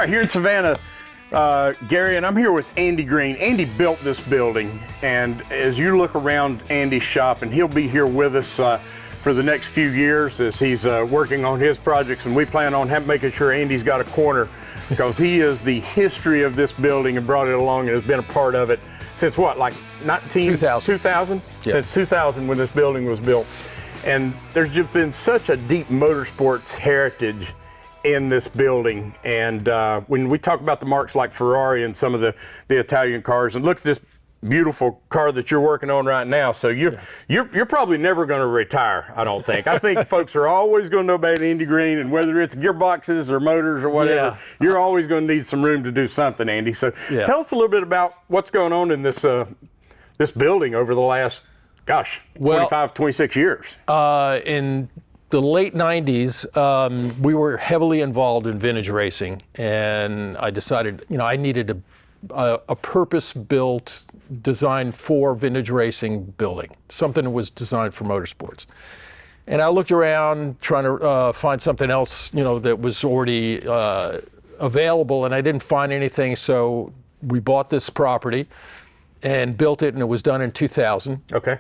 right, here in Savannah, Gary, and I'm here with Andy Greene. Andy built this building, and as you look around Andy's shop, and he'll be here with us for the next few years as he's working on his projects, and we plan on making sure Andy's got a corner, because he is the history of this building and brought it along and has been a part of it since what, like 2000? Yes. Since 2000 when this building was built. And there's just been such a deep motorsports heritage in this building. And when we talk about the marques like Ferrari and some of the Italian cars, and look at this beautiful car that you're working on right now. So you're probably never going to retire, I don't think. I think folks are always going to know about Andy Greene, and whether it's gearboxes or motors or whatever, you're always going to need some room to do something, Andy. So tell us a little bit about what's going on in this this building over the last, 25, 26 years. In the late 90s, we were heavily involved in vintage racing, and I decided, I needed a purpose-built, designed for vintage racing building, something that was designed for motorsports. And I looked around trying to find something else, that was already available, and I didn't find anything, so we bought this property and built it, and it was done in 2000. Okay.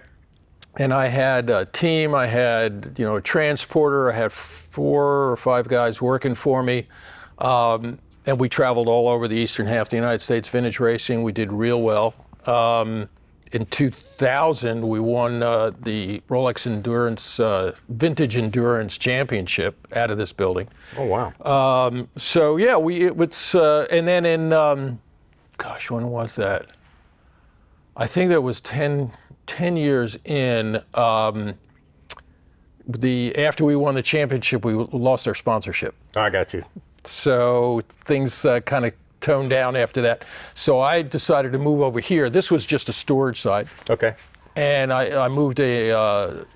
And I had a team, I had, a transporter, I had 4 or 5 guys working for me. And we traveled all over the eastern half of the United States vintage racing. We did real well. In 2000, we won the Rolex Vintage Endurance Championship out of this building. Oh, wow. So, yeah, and then in, when was that? I think that was 10 years in. After we won the championship, we lost our sponsorship. I got you. So things kind of toned down after that. So I decided to move over here. This was just a storage site. Okay. And I moved a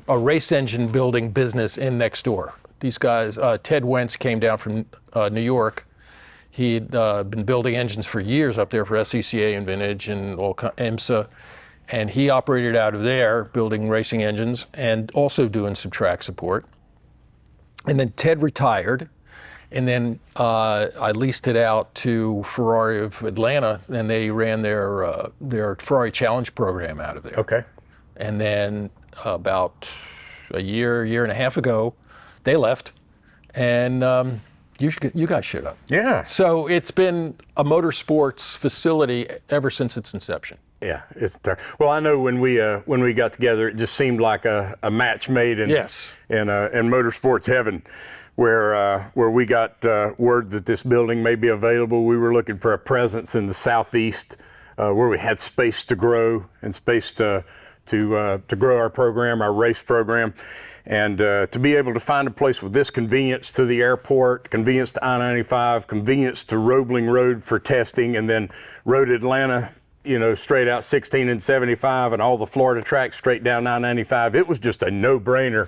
race engine building business in next door. These guys, Ted Wentz came down from New York. He'd been building engines for years up there for SCCA and Vintage and IMSA. And he operated out of there, building racing engines and also doing some track support. And then Ted retired, and then I leased it out to Ferrari of Atlanta, and they ran their Ferrari Challenge program out of there. Okay. And then about a year and a half ago, they left, and you guys showed up. Yeah. So it's been a motorsports facility ever since its inception. Yeah, it's well. I know when we got together, it just seemed like a match made in motorsports heaven, where we got word that this building may be available. We were looking for a presence in the southeast, where we had space to grow and space to grow our program, our race program, and to be able to find a place with this convenience to the airport, convenience to I-95, convenience to Roebling Road for testing, and then Road Atlanta, straight out 16 and 75, and all the Florida tracks straight down I-95. It was just a no-brainer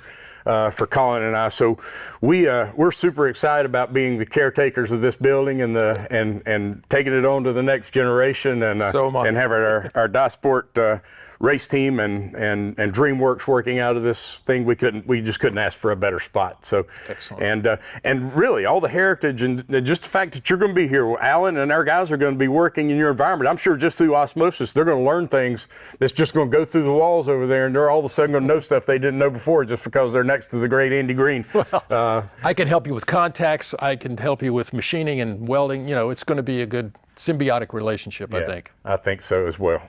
for Colin and I. So we're super excited about being the caretakers of this building and taking it on to the next generation, and having our Sport race team and Dreamwerks working out of this thing. We just couldn't ask for a better spot. So excellent. And really all the heritage and just the fact that you're going to be here, Alan and our guys are going to be working in your environment. I'm sure just through osmosis they're going to learn things that's just going to go through the walls over there, and they're all of a sudden going to know stuff they didn't know before just because they're next to the great Andy Greene. Well, I can help you with contacts. I can help you with machining and welding. It's going to be a good symbiotic relationship, I think. I think so as well.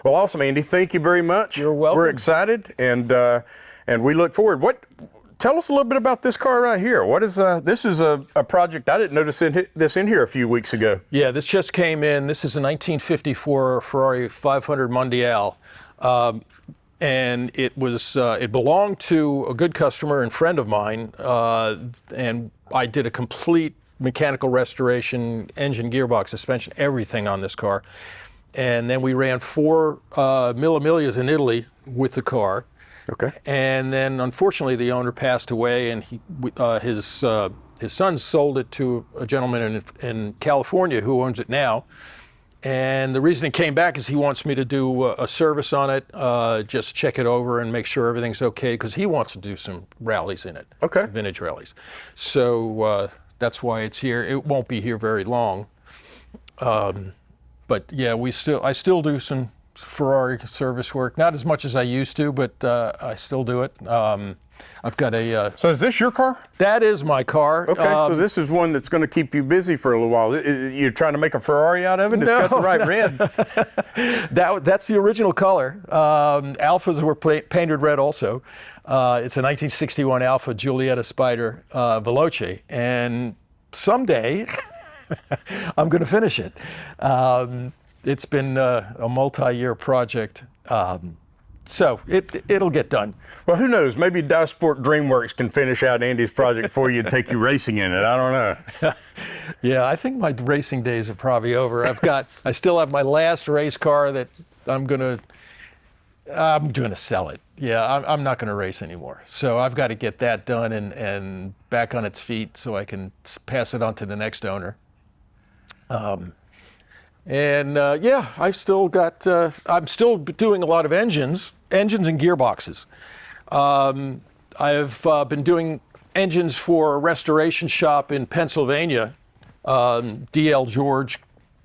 Well, awesome, Andy. Thank you very much. You're welcome. We're excited, and we look forward. Tell us a little bit about this car right here. What is this is a project I didn't notice this in here a few weeks ago. Yeah, this just came in. This is a 1954 Ferrari 500 Mondial, and it belonged to a good customer and friend of mine, and I did a complete mechanical restoration, engine, gearbox, suspension, everything on this car. And then we ran 4 Mille Miglias in Italy with the car. Okay. And then, unfortunately, the owner passed away, and his son sold it to a gentleman in California who owns it now. And the reason it came back is he wants me to do a service on it, just check it over and make sure everything's okay, because he wants to do some rallies in it. Okay. Vintage rallies. So That's why it's here. It won't be here very long. But yeah, I still do some Ferrari service work. Not as much as I used to, but I still do it. I've got a... So is this your car? That is my car. Okay, so this is one that's going to keep you busy for a little while. You're trying to make a Ferrari out of it? It's got the right red. That's the original color. Alphas were painted red also. It's a 1961 Alfa Giulietta Spider Veloce, and someday I'm going to finish it. It's been a multi-year project. So it'll get done. Well, who knows? Maybe Sport Dreamwerks can finish out Andy's project for you and take you racing in it. I don't know. Yeah, I think my racing days are probably over. I still have my last race car that I'm gonna sell it. Yeah, I'm not gonna race anymore. So I've got to get that done and back on its feet so I can pass it on to the next owner. Yeah, I'm still doing a lot of engines and gearboxes. I've been doing engines for a restoration shop in Pennsylvania, DL George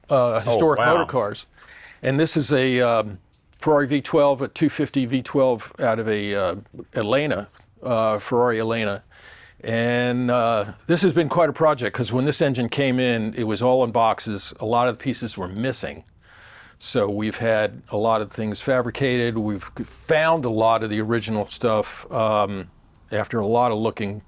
Historic Motor Cars. And this is a Ferrari V12, a 250 V12 out of a Elena, Ferrari Elena. And this has been quite a project because when this engine came in, it was all in boxes. A lot of the pieces were missing. So we've had a lot of things fabricated. We've found a lot of the original stuff after a lot of looking.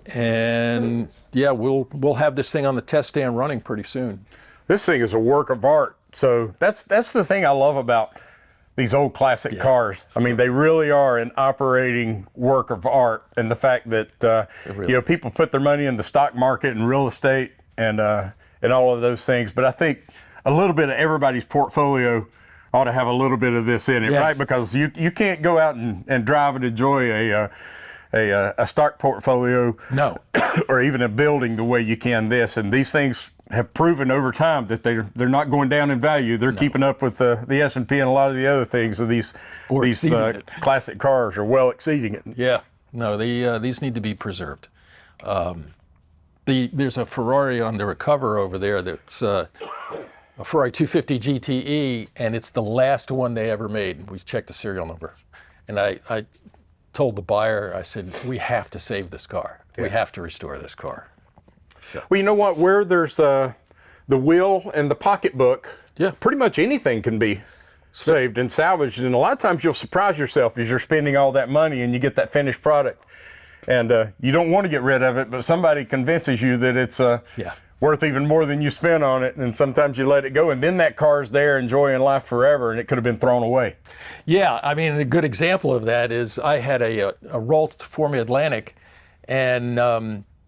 And yeah, we'll have this thing on the test stand running pretty soon. This thing is a work of art. So that's the thing I love about these old classic cars. I mean, they really are an operating work of art, and the fact that people put their money in the stock market and real estate and all of those things. But I think a little bit of everybody's portfolio ought to have a little bit of this in it, right? Because you can't go out and drive and enjoy a stock portfolio, no, or even a building the way you can this. And these things have proven over time that they're not going down in value. They're keeping up with the S&P and a lot of the other things of these classic cars are well exceeding it. Yeah, no, these need to be preserved. There's a Ferrari under a cover over there that's a Ferrari 250 GTE, and it's the last one they ever made. We checked the serial number, and I told the buyer, I said, we have to save this car. We have to restore this car. So. Well, you know what? Where there's the wheel and the pocketbook, pretty much anything can be saved and salvaged. And a lot of times you'll surprise yourself as you're spending all that money and you get that finished product. And you don't want to get rid of it, but somebody convinces you that it's worth even more than you spent on it. And sometimes you let it go. And then that car's there enjoying life forever, and it could have been thrown away. Yeah, I mean, a good example of that is I had a Rolt Formula Atlantic, and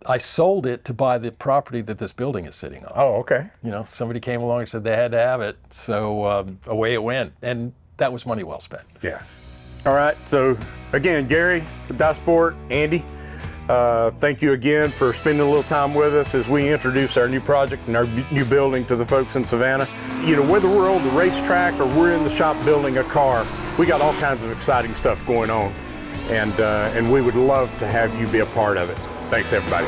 I sold it to buy the property that this building is sitting on. Oh, okay. You know, somebody came along and said they had to have it, so away it went, and that was money well spent. Yeah. All right, so again, Gary, Sport, Andy, thank you again for spending a little time with us as we introduce our new project and our new building to the folks in Savannah. You know, whether we're on the racetrack or we're in the shop building a car, we got all kinds of exciting stuff going on, and we would love to have you be a part of it. Thanks, everybody.